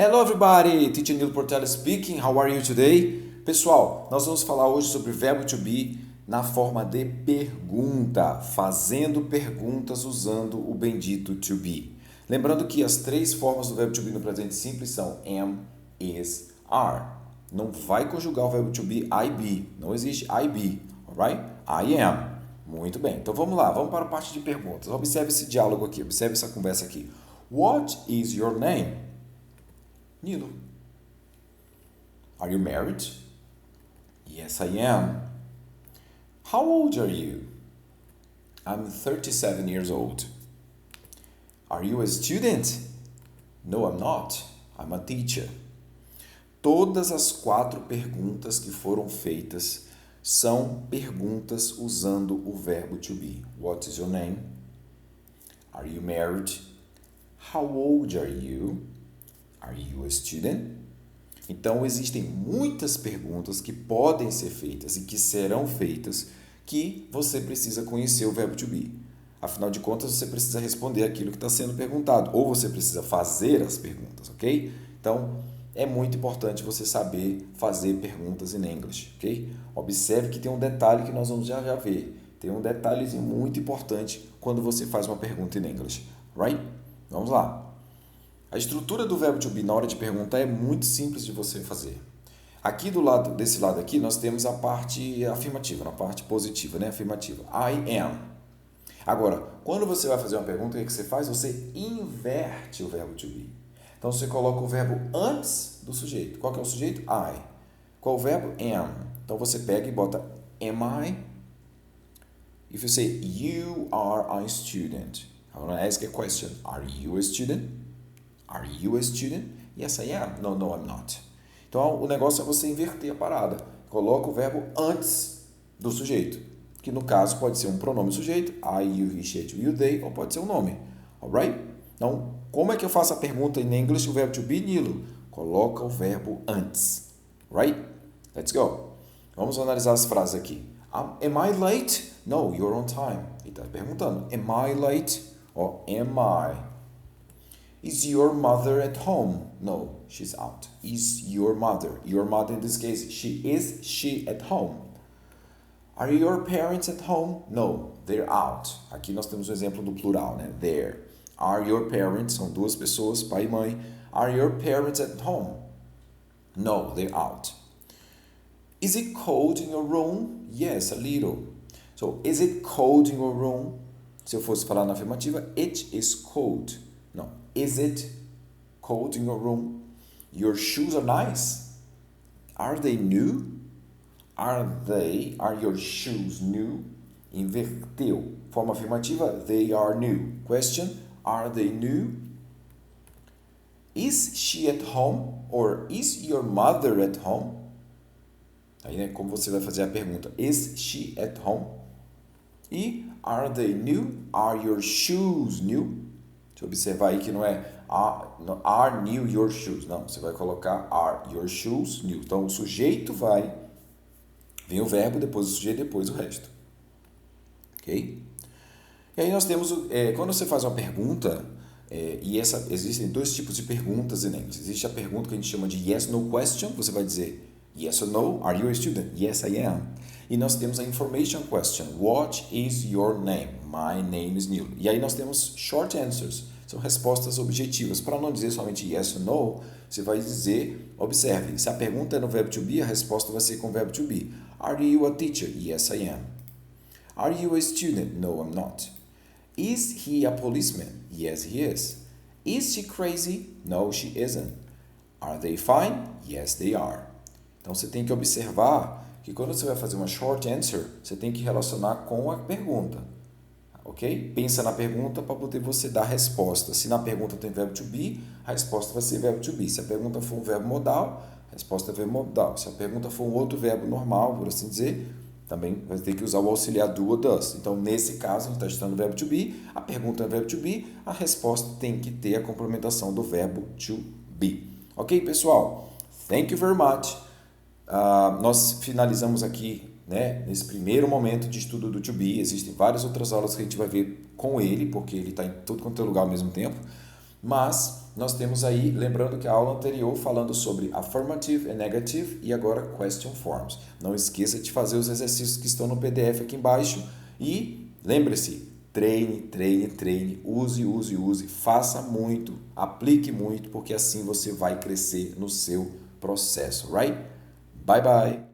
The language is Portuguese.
Hello everybody, Teacher Nilo Portela speaking, how are you today? Pessoal, nós vamos falar hoje sobre o verbo to be na forma de pergunta, fazendo perguntas usando o bendito to be. Lembrando que as três formas do verbo to be no presente simples são am, is, are. Não vai conjugar o verbo to be I be, não existe I be, alright? I am. Muito bem, então vamos lá, vamos para a parte de perguntas. Observe esse diálogo aqui, observe essa conversa aqui. What is your name? Nilo. Are you married? Yes, I am. How old are you? I'm 37 years old. Are you a student? No, I'm not. I'm a teacher. Todas as quatro perguntas que foram feitas são perguntas usando o verbo to be. What is your name? Are you married? How old are you? Are you a student? Então, existem muitas perguntas que podem ser feitas e que serão feitas que você precisa conhecer o verbo to be. Afinal de contas, você precisa responder aquilo que está sendo perguntado ou você precisa fazer as perguntas, ok? Então, é muito importante você saber fazer perguntas em inglês, ok? Observe que tem um detalhe que nós vamos já ver. Tem um detalhezinho muito importante quando você faz uma pergunta em inglês, right? Vamos lá. A estrutura do verbo to be na hora de perguntar é muito simples de você fazer. Aqui desse lado aqui, nós temos a parte afirmativa, na parte positiva, né? Afirmativa. I am. Agora, quando você vai fazer uma pergunta, o que você faz? Você inverte o verbo to be. Então, você coloca o verbo antes do sujeito. Qual que é o sujeito? I. Qual o verbo? Am. Então, você pega e bota am I? If you say, you are a student. I want to ask a question. Are you a student? Are you a student? Yes, I am. No, I'm not. Então, o negócio é você inverter a parada. Coloca o verbo antes do sujeito, que no caso pode ser um pronome sujeito, I, you, he, she, it, you, they, ou pode ser um nome. Alright? Então, como é que eu faço a pergunta em inglês o verbo to be, Nilo? Coloca o verbo antes. Right? Let's go. Vamos analisar as frases aqui. Am I late? No, you're on time. Ele está perguntando. Am I late? Or am I? Is your mother at home? No, she's out. Is your mother? Your mother in this case, is she at home? Are your parents at home? No, they're out. Aqui nós temos o exemplo do plural, né? There. Are your parents? São duas pessoas, pai e mãe. Are your parents at home? No, they're out. Is it cold in your room? Yes, a little. So, is it cold in your room? Se eu fosse falar na afirmativa, it is cold. Não. Is it cold in your room? Your shoes are nice. Are they new? Are your shoes new? Inverteu. Forma afirmativa, they are new. Question, are they new? Is she at home? Or is your mother at home? Aí, né, como você vai fazer a pergunta, is she at home? E are they new? Are your shoes new? Deixa eu observar aí que não é are new your shoes. Não, você vai colocar are your shoes new. Então, o sujeito vem o verbo, depois o sujeito, depois o resto. Ok? E aí nós temos, quando você faz uma pergunta, existem dois tipos de perguntas em inglês. Existe a pergunta que a gente chama de yes, no question. Você vai dizer yes or no, are you a student? Yes, I am. E nós temos a information question. What is your name? My name is Nilo. E aí nós temos short answers. São respostas objetivas. Para não dizer somente yes or no, você vai dizer, observe, se a pergunta é no verbo to be, a resposta vai ser com o verbo to be. Are you a teacher? Yes, I am. Are you a student? No, I'm not. Is he a policeman? Yes, he is. Is she crazy? No, she isn't. Are they fine? Yes, they are. Então, você tem que observar que quando você vai fazer uma short answer, você tem que relacionar com a pergunta, ok? Pensa na pergunta para poder você dar a resposta. Se na pergunta tem verbo to be, a resposta vai ser verbo to be. Se a pergunta for um verbo modal, a resposta é verbo modal. Se a pergunta for um outro verbo normal, por assim dizer, também vai ter que usar o auxiliar do ou does. Então, nesse caso, a gente está estudando o verbo to be, a pergunta é verbo to be, a resposta tem que ter a complementação do verbo to be. Ok, pessoal? Thank you very much. Nós finalizamos aqui, né, nesse primeiro momento de estudo do to be. Existem várias outras aulas que a gente vai ver com ele, porque ele está em tudo quanto é lugar ao mesmo tempo. Mas nós temos aí, lembrando que a aula anterior falando sobre affirmative e negative e agora question forms. Não esqueça de fazer os exercícios que estão no PDF aqui embaixo e lembre-se, treine, treine, treine, use, use, use, faça muito, aplique muito, porque assim você vai crescer no seu processo, right? Bye, bye!